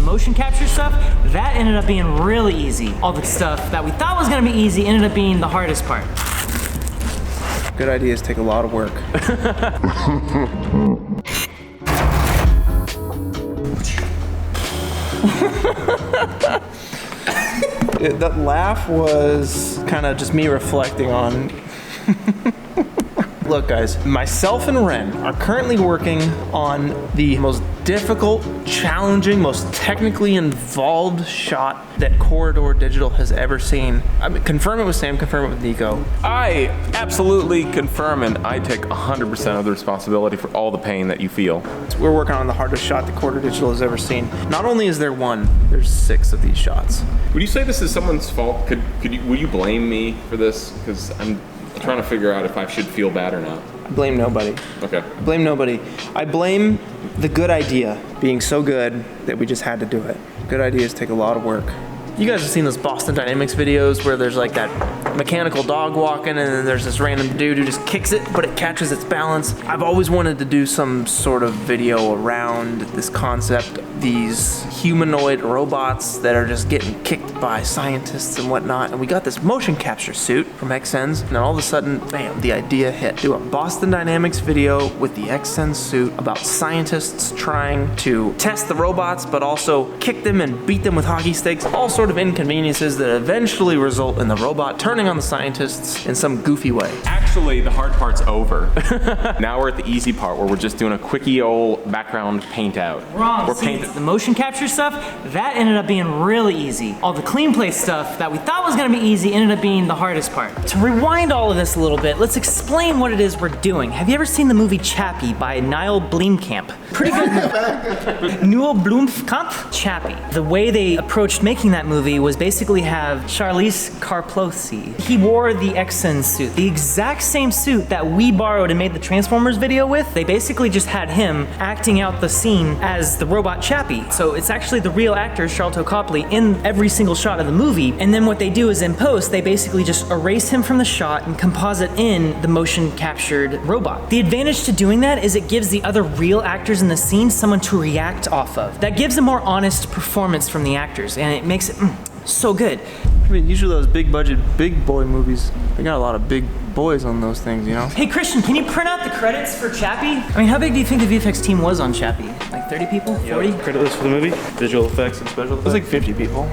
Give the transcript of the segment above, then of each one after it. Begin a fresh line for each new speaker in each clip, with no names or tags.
motion capture stuff, that ended up being really easy. All the stuff that we thought was gonna be easy ended up being the hardest part.
Good ideas take a lot of work. That laugh was kind of just me reflecting on. Look guys, myself and Wren are currently working on the most difficult, challenging, most technically involved shot that Corridor Digital has ever seen. I mean, confirm it with Sam, confirm it with Nico.
I absolutely confirm, and I take 100% of the responsibility for all the pain that you feel.
We're working on the hardest shot that Corridor Digital has ever seen. Not only is there one, there's 6 of these shots.
Would you say this is someone's fault? Will you blame me for this? Because I'm trying to figure out if I should feel bad or not.
I blame nobody.
Okay.
I blame nobody. I blame the good idea being so good that we just had to do it. Good ideas take a lot of work. You guys have seen those Boston Dynamics videos where there's like that mechanical dog walking and then there's this random dude who just kicks it, but it catches its balance. I've always wanted to do some sort of video around this concept, these humanoid robots that are just getting kicked by scientists and whatnot. And we got this motion capture suit from Xsens, and then all of a sudden, bam, the idea hit. Do a Boston Dynamics video with the Xsens suit about scientists trying to test the robots, but also kick them and beat them with hockey sticks. All sorts of inconveniences that eventually result in the robot turning on the scientists in some goofy way.
Actually, the hard part's over. Now we're at the easy part where we're just doing a quickie old background paint out.
Wrong. The motion capture stuff, that ended up being really easy. All the clean play stuff that we thought was gonna be easy ended up being the hardest part. To rewind all of this a little bit, let's explain what it is we're doing. Have you ever seen the movie Chappie by Niall Blomkamp? Pretty good movie. Niall Blomkamp? Chappie. The way they approached making that movie was basically have Charlize Carplothy. He wore the Xsens suit, the exact same suit that we borrowed and made the Transformers video with. They basically just had him acting out the scene as the robot Chappie. So it's actually the real actor, Sharlto Copley, in every single shot of the movie. And then what they do is in post, they basically just erase him from the shot and composite in the motion captured robot. The advantage to doing that is it gives the other real actors in the scene someone to react off of. That gives a more honest performance from the actors, and it makes it so good.
I mean, usually those big budget, big boy movies, they got a lot of big boys on those things, you know?
Hey Christian, can you print out the credits for Chappie? I mean, how big do you think the VFX team was on Chappie? Like 30 people? 40?
Credit list for the movie, visual effects and special effects.
It was like 50 people.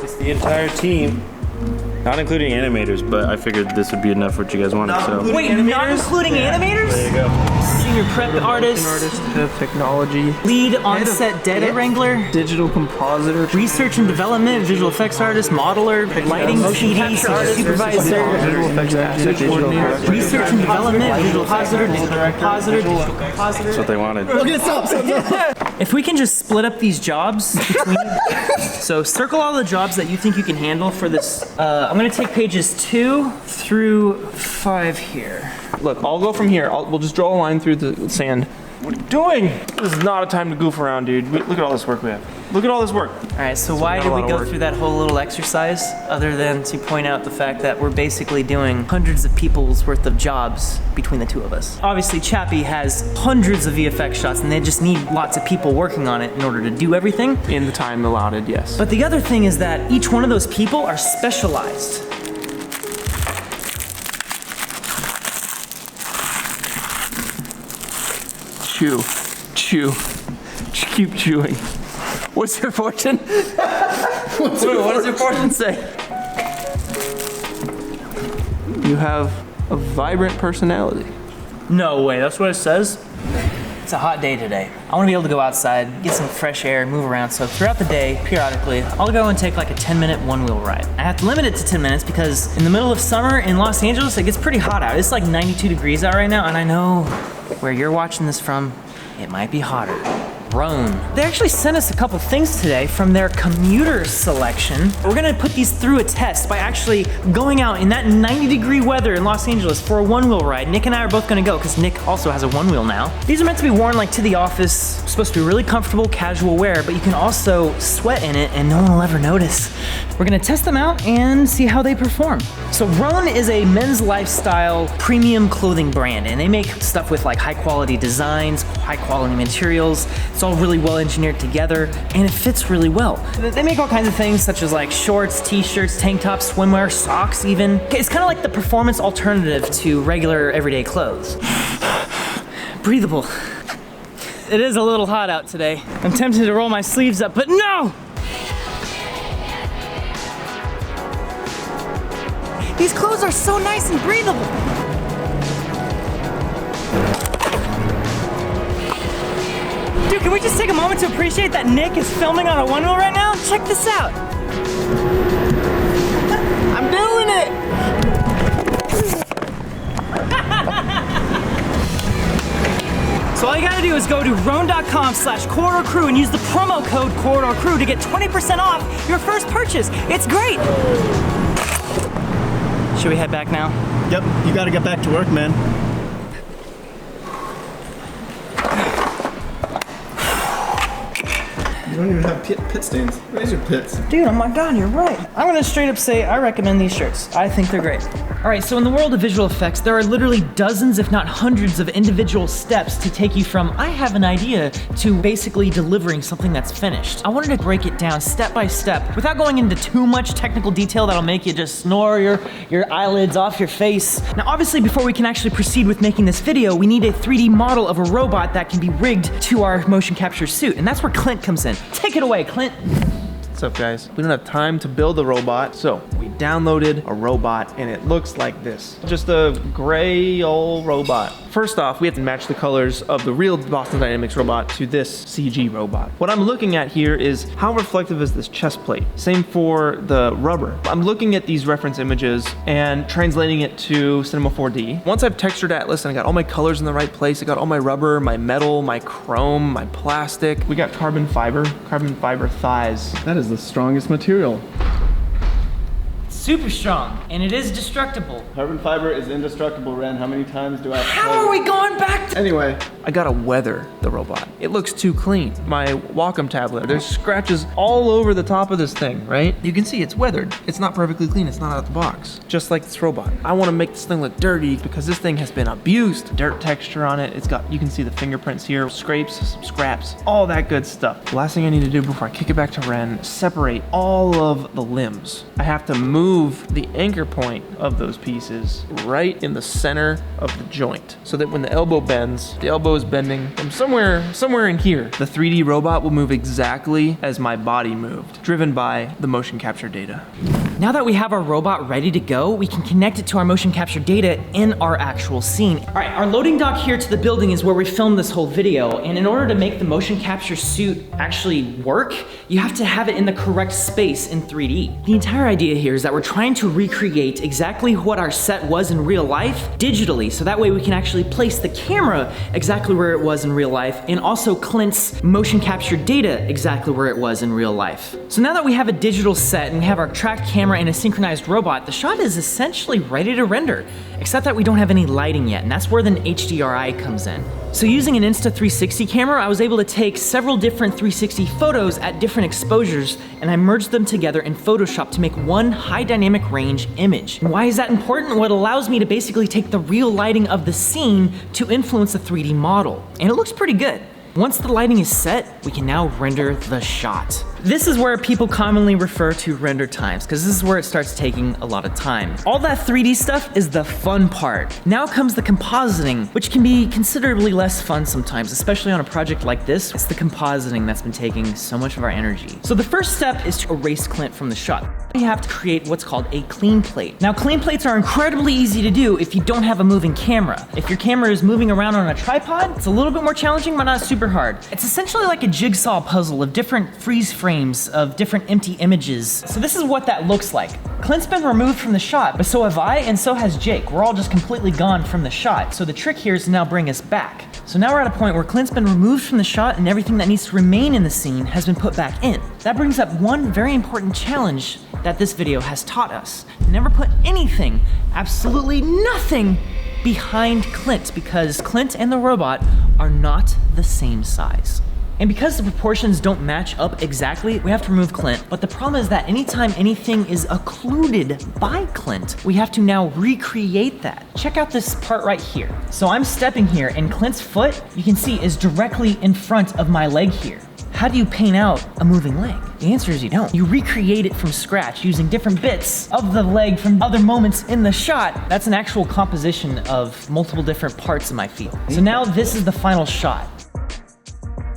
It's the entire team, not including animators, but I figured this would be enough for what you guys wanted, so.
Wait, not including animators?
There you go.
Senior prep artist,
Head of technology,
lead on-set data wreangler,
digital compositor,
research and development, visual effects artist, modeler, lighting, CD, supervisor,
visual effects actor, coordinator,
research and development, visual compositor, digital compositor.
That's what they wanted.
If we can just split up these jobs between, so circle all the jobs that you think you can handle for this. I'm gonna take pages 2 through 5 here.
Look, I'll go from here. We'll just draw a line through the sand. What are you doing? This is not a time to goof around, dude. Look at all this work we have. Look at all this work.
All right, so why did we go through that whole little exercise other than to point out the fact that we're basically doing hundreds of people's worth of jobs between the two of us? Obviously, Chappie has hundreds of VFX shots and they just need lots of people working on it in order to do everything.
In the time allotted, yes.
But the other thing is that each one of those people are specialized. Chew. Keep chewing. What's your fortune? What does your fortune say?
You have a vibrant personality.
No way, that's what it says? It's a hot day today. I want to be able to go outside, get some fresh air, move around. So throughout the day, periodically, I'll go and take like a 10-minute one-wheel ride. I have to limit it to 10 minutes because in the middle of summer in Los Angeles, it gets pretty hot out. It's like 92 degrees out right now, and I know where you're watching this from, it might be hotter. Roan. They actually sent us a couple things today from their commuter selection. We're gonna put these through a test by actually going out in that 90-degree weather in Los Angeles for a one-wheel ride. Nick and I are both gonna go because Nick also has a one-wheel now. These are meant to be worn like to the office, supposed to be really comfortable, casual wear, but you can also sweat in it and no one will ever notice. We're gonna test them out and see how they perform. So Roan is a men's lifestyle premium clothing brand, and they make stuff with like high quality designs, high quality materials. It's all really well engineered together and it fits really well. They make all kinds of things such as like shorts, t-shirts, tank tops, swimwear, socks even. It's kind of like the performance alternative to regular everyday clothes. Breathable. It is a little hot out today. I'm tempted to roll my sleeves up, but no! These clothes are so nice and breathable. Dude, can we just take a moment to appreciate that Nick is filming on a one-wheel right now? Check this out. I'm doing it! So all you gotta do is go to roan.com/corridorcrew and use the promo code corridorcrew to get 20% off your first purchase. It's great. Should we head back now?
Yep, you gotta get back to work, man. You don't even have pit stains. Where's your pits?
Dude, oh my God, you're right. I'm gonna straight up say I recommend these shirts. I think they're great. All right, so in the world of visual effects, there are literally dozens, if not hundreds of individual steps to take you from I have an idea to basically delivering something that's finished. I wanted to break it down step by step without going into too much technical detail that'll make you just snore your eyelids off your face. Now, obviously, before we can actually proceed with making this video, we need a 3D model of a robot that can be rigged to our motion capture suit, and that's where Clint comes in. Take it away, Clint.
What's up, guys? We don't have time to build a robot, so we downloaded a robot and it looks like this. Just a gray old robot. First off, we have to match the colors of the real Boston Dynamics robot to this CG robot. What I'm looking at here is how reflective is this chest plate? Same for the rubber. I'm looking at these reference images and translating it to Cinema 4D. Once I've textured Atlas and I got all my colors in the right place, I got all my rubber, my metal, my chrome, my plastic. We got carbon fiber thighs.
That is the strongest material.
Super strong, and it is destructible.
Carbon fiber is indestructible, Wren. How many times do I have to
How
tell
are
you?
we going back to—
Anyway,
I gotta weather the robot. It looks too clean. My Wacom tablet, there's scratches all over the top of this thing, right? You can see it's weathered. It's not perfectly clean, it's not out of the box. Just like this robot. I wanna make this thing look dirty because this thing has been abused. Dirt texture on it. It's got, you can see the fingerprints here, scrapes, some scraps, all that good stuff. The last thing I need to do before I kick it back to Wren, separate all of the limbs. I have to move the anchor point of those pieces right in the center of the joint so that when the elbow bends, the elbow is bending from somewhere in here. The 3D robot will move exactly as my body moved, driven by the motion capture data.
Now that we have our robot ready to go, we can connect it to our motion capture data in our actual scene. All right, our loading dock here to the building is where we filmed this whole video, and in order to make the motion capture suit actually work, you have to have it in the correct space in 3D. The entire idea here is that we're trying to recreate exactly what our set was in real life digitally, so that way we can actually place the camera exactly where it was in real life, and also Clint's motion capture data exactly where it was in real life. So now that we have a digital set and we have our tracked camera and a synchronized robot, the shot is essentially ready to render, except that we don't have any lighting yet, and that's where the HDRI comes in. So using an Insta360 camera, I was able to take several different 360 photos at different exposures, and I merged them together in Photoshop to make one high dynamic range image. And why is that important? Well, it allows me to basically take the real lighting of the scene to influence the 3D model, and it looks pretty good. Once the lighting is set, we can now render the shot. This is where people commonly refer to render times, because this is where it starts taking a lot of time. All that 3D stuff is the fun part. Now comes the compositing, which can be considerably less fun sometimes, especially on a project like this. It's the compositing that's been taking so much of our energy. So the first step is to erase Clint from the shot. You have to create what's called a clean plate. Now, clean plates are incredibly easy to do if you don't have a moving camera. If your camera is moving around on a tripod, it's a little bit more challenging, but not super hard. It's essentially like a jigsaw puzzle of different freeze frames of different empty images. So this is what that looks like. Clint's been removed from the shot, but so have I, and so has Jake. We're all just completely gone from the shot. So the trick here is to now bring us back. So now we're at a point where Clint's been removed from the shot and everything that needs to remain in the scene has been put back in. That brings up one very important challenge that this video has taught us. Never put anything, absolutely nothing, behind Clint, because Clint and the robot are not the same size. And because the proportions don't match up exactly, we have to remove Clint. But the problem is that anytime anything is occluded by Clint, we have to now recreate that. Check out this part right here. So I'm stepping here and Clint's foot, you can see, is directly in front of my leg here. How do you paint out a moving leg? The answer is you don't. You recreate it from scratch using different bits of the leg from other moments in the shot. That's an actual composition of multiple different parts of my feet. So now this is the final shot.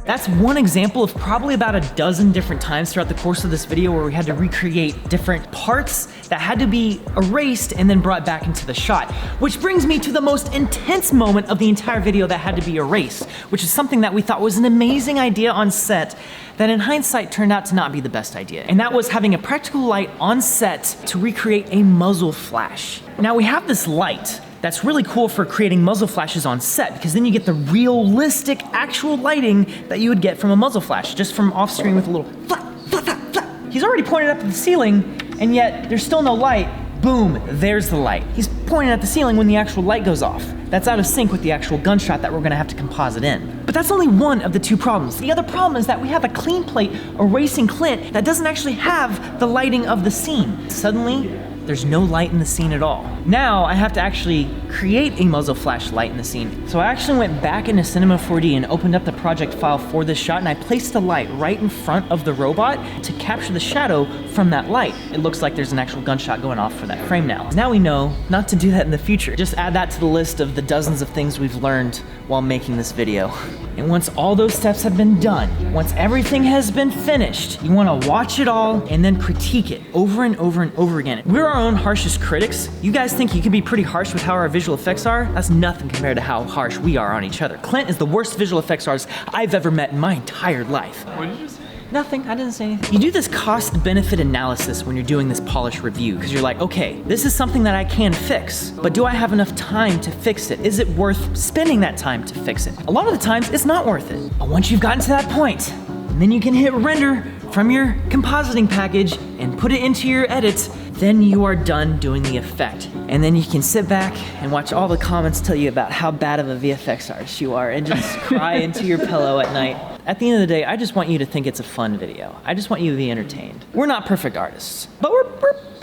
That's one example of probably about a dozen different times throughout the course of this video where we had to recreate different parts that had to be erased and then brought back into the shot. Which brings me to the most intense moment of the entire video that had to be erased, which is something that we thought was an amazing idea on set that in hindsight turned out to not be the best idea. And that was having a practical light on set to recreate a muzzle flash. Now we have this light that's really cool for creating muzzle flashes on set, because then you get the realistic actual lighting that you would get from a muzzle flash, just from off screen with a little flap, flap, flap, flap. He's already pointed up at the ceiling, and yet there's still no light. Boom, there's the light. He's pointing at the ceiling when the actual light goes off. That's out of sync with the actual gunshot that we're gonna have to composite in. But that's only one of the two problems. The other problem is that we have a clean plate erasing Clint that doesn't actually have the lighting of the scene. Suddenly, there's no light in the scene at all. Now I have to actually create a muzzle flash light in the scene. So I actually went back into Cinema 4D and opened up the project file for this shot, and I placed the light right in front of the robot to capture the shadow from that light. It looks like there's an actual gunshot going off for that frame now. Now we know not to do that in the future. Just add that to the list of the dozens of things we've learned while making this video. And once all those steps have been done, once everything has been finished, you wanna watch it all and then critique it over and over and over again. We're our own harshest critics. You guys think you can be pretty harsh with how our visual effects are? That's nothing compared to how harsh we are on each other. Clint is the worst visual effects artist I've ever met in my entire life.
What did you say?
Nothing, I didn't say anything. You do this cost-benefit analysis when you're doing this polish review, because you're like, okay, this is something that I can fix, but do I have enough time to fix it? Is it worth spending that time to fix it? A lot of the times, it's not worth it. But once you've gotten to that point, then you can hit render from your compositing package and put it into your edits, then you are done doing the effect. And then you can sit back and watch all the comments tell you about how bad of a VFX artist you are and just cry into your pillow at night. At the end of the day, I just want you to think it's a fun video. I just want you to be entertained. We're not perfect artists, but we're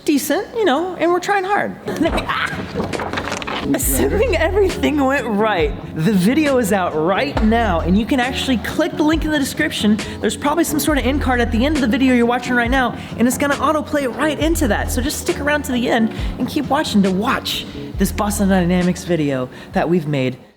decent, you know, and we're trying hard. Assuming everything went right, the video is out right now, and you can actually click the link in the description. There's probably some sort of end card at the end of the video you're watching right now, and it's gonna autoplay right into that. So just stick around to the end and keep watching to watch this Boston Dynamics video that we've made.